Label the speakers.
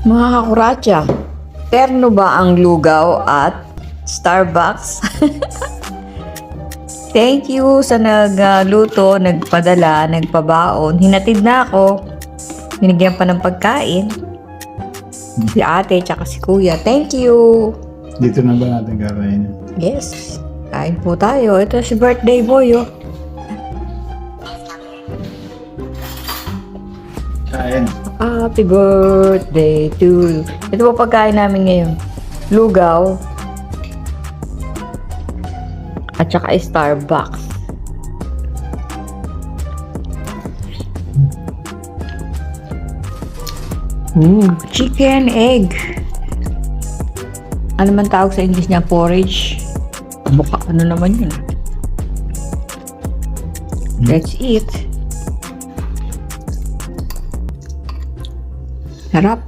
Speaker 1: Mga kakuratsa, terno ba ang lugaw at Starbucks? Thank you sa nagluto, nagpadala, nagpabaon. Hinatid na ako. Binigyan pa ng pagkain. Si ate tsaka si kuya. Thank you.
Speaker 2: Dito na ba natin kakain?
Speaker 1: Yes. Kain po tayo. Ito si birthday boy, oh.
Speaker 2: Kain.
Speaker 1: Happy birthday to you. Ito po pagkain namin ngayon. Lugaw. At saka Starbucks. Chicken egg. Ano man tawag sa English niya? Porridge. Buka, ano naman yun? Let's eat. Sarap.